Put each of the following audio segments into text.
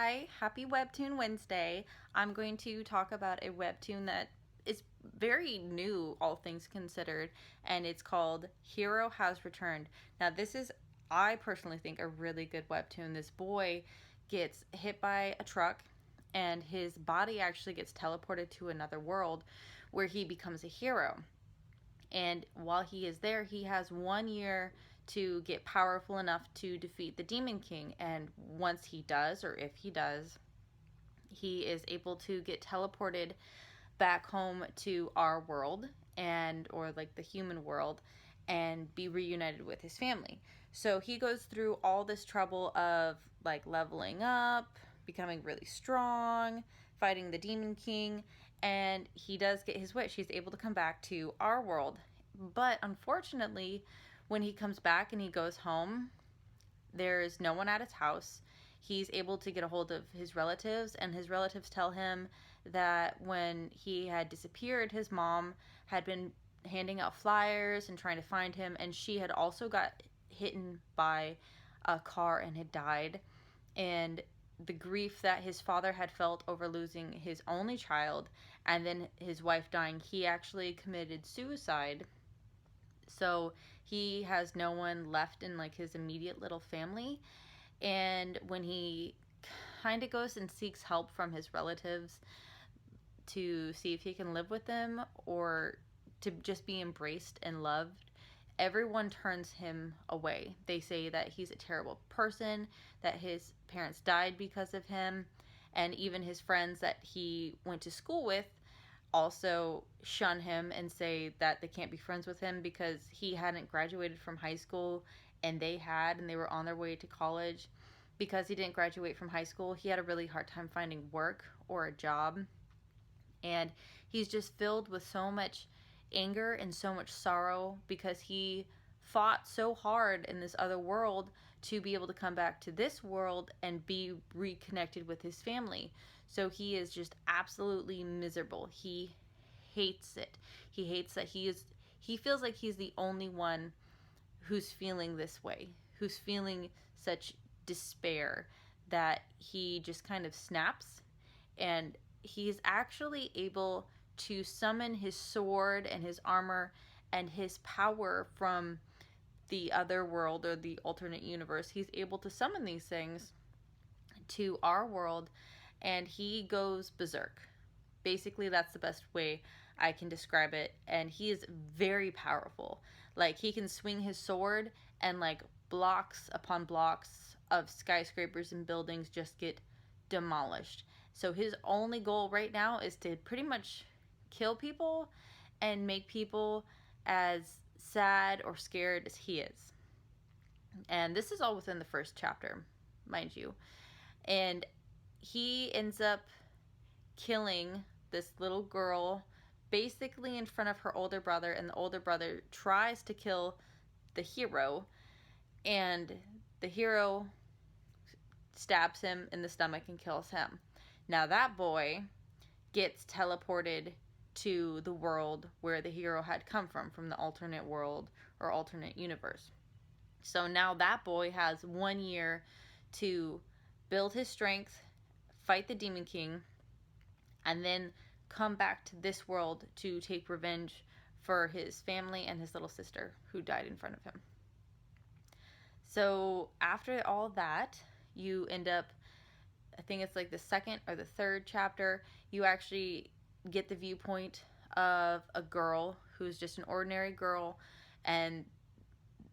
Hi, happy Webtoon Wednesday. I'm going to talk about a webtoon that is very new, all things considered, and it's called Hero Has Returned. Now, this is, I personally think, a really good webtoon. This boy gets hit by a truck, and his body actually gets teleported to another world where he becomes a hero. And while he is there, he has 1 year to get powerful enough to defeat the Demon King. And once he does, or if he does, he is able to get teleported back home to our world and or like the human world and be reunited with his family. So he goes through all this trouble of like leveling up, becoming really strong, fighting the Demon King, and he does get his wish. He's able to come back to our world. But unfortunately, when he comes back and he goes home, there's no one at his house. He's able to get a hold of his relatives, and his relatives tell him that when he had disappeared, his mom had been handing out flyers and trying to find him, and she had also got hit by a car and had died. And the grief that his father had felt over losing his only child and then his wife dying, he actually committed suicide. So he has no one left in like his immediate little family. And when he kind of goes and seeks help from his relatives to see if he can live with them or to just be embraced and loved, everyone turns him away. They say that he's a terrible person, that his parents died because of him, and even his friends that he went to school with also shun him and say that they can't be friends with him because he hadn't graduated from high school and they had, and they were on their way to college. Because he didn't graduate from high school, he had a really hard time finding work or a job. And he's just filled with so much anger and so much sorrow because he fought so hard in this other world to be able to come back to this world and be reconnected with his family. So he is just absolutely miserable. He hates it. He hates that he feels like he's the only one who's feeling this way, who's feeling such despair, that he just kind of snaps. And he's actually able to summon his sword and his armor and his power from the other world or the alternate universe. He's able to summon these things to our world, and he goes berserk. Basically, that's the best way I can describe it. And he is very powerful. Like, he can swing his sword and like blocks upon blocks of skyscrapers and buildings just get demolished. So his only goal right now is to pretty much kill people and make people as sad or scared as he is. And this is all within the first chapter, mind you. And he ends up killing this little girl basically in front of her older brother, and the older brother tries to kill the hero, and the hero stabs him in the stomach and kills him. Now that boy gets teleported to the world where the hero had come from the alternate world or alternate universe. So now that boy has 1 year to build his strength, fight the Demon King, and then come back to this world to take revenge for his family and his little sister who died in front of him. So after all that, you end up, I think it's like the second or the third chapter, you actually get the viewpoint of a girl who's just an ordinary girl, and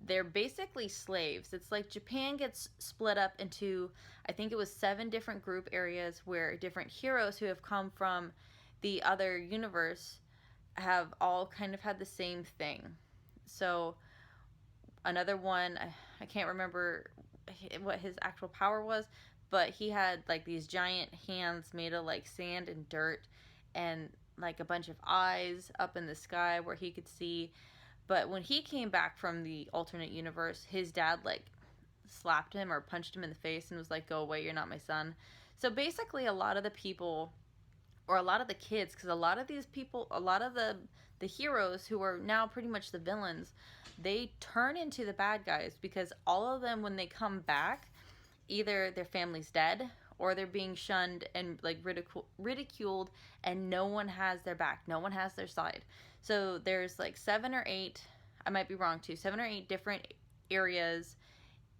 they're basically slaves. It's like Japan gets split up into, I think it was 7 different group areas where different heroes who have come from the other universe have all kind of had the same thing. So another one, I can't remember what his actual power was, but he had like these giant hands made of like sand and dirt and like a bunch of eyes up in the sky where he could see. But when he came back from the alternate universe, his dad like slapped him or punched him in the face and was like, "Go away, you're not my son." So basically a lot of the people, or a lot of the kids, because a lot of these people, a lot of the heroes who are now pretty much the villains, they turn into the bad guys because all of them, when they come back, either their family's dead or they're being shunned and like ridiculed, and no one has their back, no one has their side. So there's like 7 or 8, I might be wrong too, 7 or 8 different areas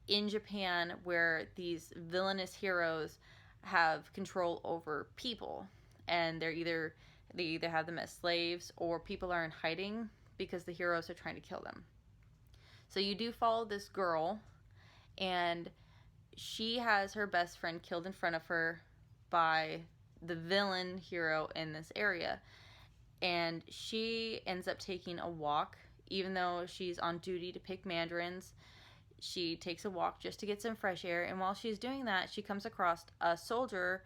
in Japan where these villainous heroes have control over people, and they either have them as slaves, or people are in hiding because the heroes are trying to kill them. So you do follow this girl, and she has her best friend killed in front of her by the villain hero in this area. And she ends up taking a walk, even though she's on duty to pick mandarins. She takes a walk just to get some fresh air, and while she's doing that, she comes across a soldier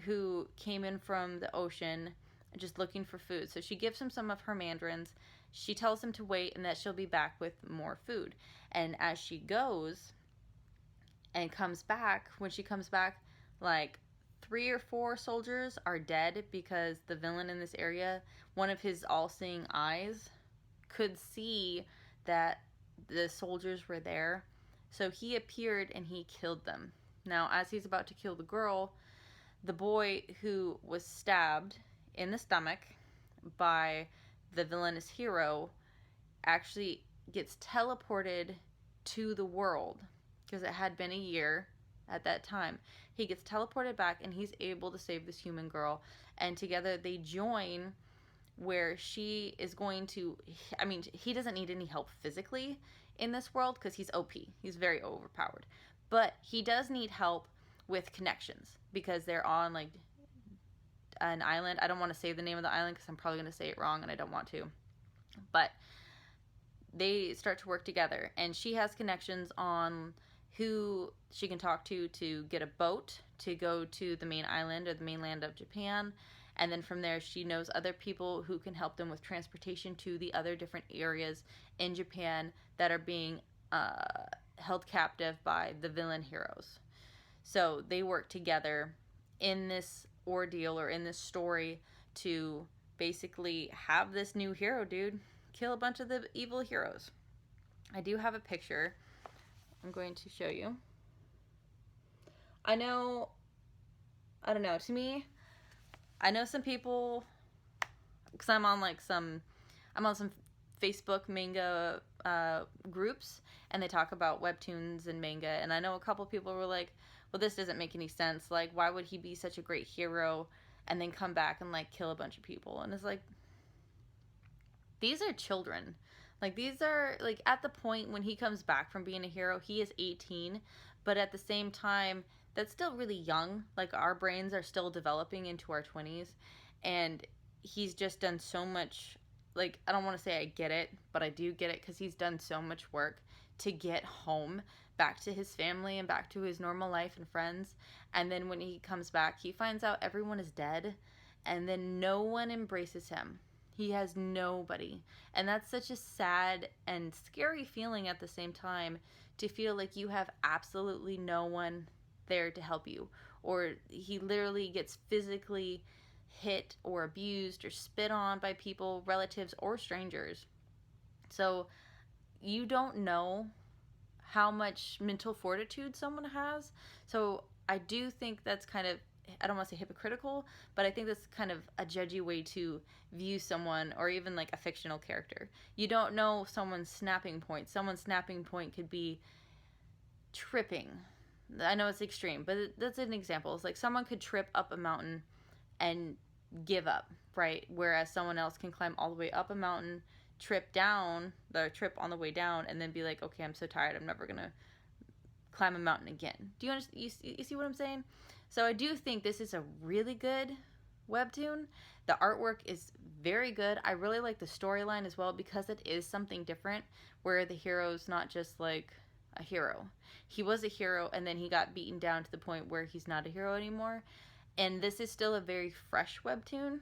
who came in from the ocean just looking for food. So she gives him some of her mandarins. She tells him to wait and that she'll be back with more food. And as she goes and comes back, when she comes back, like 3 or 4 soldiers are dead because the villain in this area, one of his all-seeing eyes, could see that the soldiers were there. So he appeared and he killed them. Now, as he's about to kill the girl, the boy who was stabbed in the stomach by the villainous hero actually gets teleported to the world, because it had been a year at that time. He gets teleported back and he's able to save this human girl, and together they join where she is going to, I mean, he doesn't need any help physically in this world because he's OP. He's very overpowered. But he does need help with connections because they're on like an island. I don't want to say the name of the island because I'm probably going to say it wrong and I don't want to. But they start to work together, and she has connections on who she can talk to get a boat to go to the main island or the mainland of Japan. And then from there, she knows other people who can help them with transportation to the other different areas in Japan that are being held captive by the villain heroes. So they work together in this ordeal, or in this story, to basically have this new hero dude kill a bunch of the evil heroes. I do have a picture I'm going to show you. I don't know, to me, I know some people, because I'm on some Facebook manga groups, and they talk about webtoons and manga, and I know a couple people were like, well, this doesn't make any sense. Like, why would he be such a great hero and then come back and like kill a bunch of people? And it's like, these are children. Like, these are like, at the point when he comes back from being a hero, he is 18, but at the same time, that's still really young. Like, our brains are still developing into our 20s, and he's just done so much. Like, I don't want to say I get it, but I do get it, because he's done so much work to get home, back to his family and back to his normal life and friends. And then when he comes back, he finds out everyone is dead, and then no one embraces him. He has nobody. And that's such a sad and scary feeling at the same time, to feel like you have absolutely no one there to help you. Or he literally gets physically hit or abused or spit on by people, relatives, or strangers. So you don't know how much mental fortitude someone has. So I do think that's kind of, I don't want to say hypocritical, but I think that's kind of a judgy way to view someone, or even like a fictional character. You don't know someone's snapping point. Someone's snapping point could be tripping. I know it's extreme, but that's an example. It's like someone could trip up a mountain and give up, right? Whereas someone else can climb all the way up a mountain, trip on the way down, and then be like, okay, I'm so tired, I'm never gonna climb a mountain again. Do you understand? You see what I'm saying? So I do think this is a really good webtoon. The artwork is very good. I really like the storyline as well, because it is something different, where the hero's not just like a hero. He was a hero, and then he got beaten down to the point where he's not a hero anymore. And this is still a very fresh webtoon.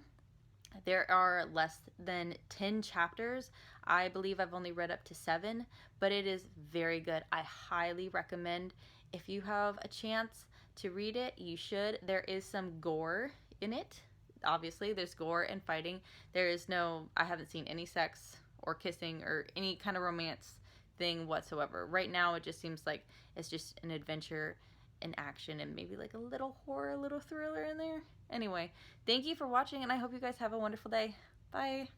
There are less than 10 chapters. I believe I've only read up to 7, but it is very good. I highly recommend, if you have a chance to read it, you should. There is some gore in it. Obviously, there's gore and fighting. There is no, I haven't seen any sex or kissing or any kind of romance thing whatsoever. Right now, it just seems like it's just an adventure and action and maybe like a little horror, a little thriller in there. Anyway, thank you for watching, and I hope you guys have a wonderful day. Bye.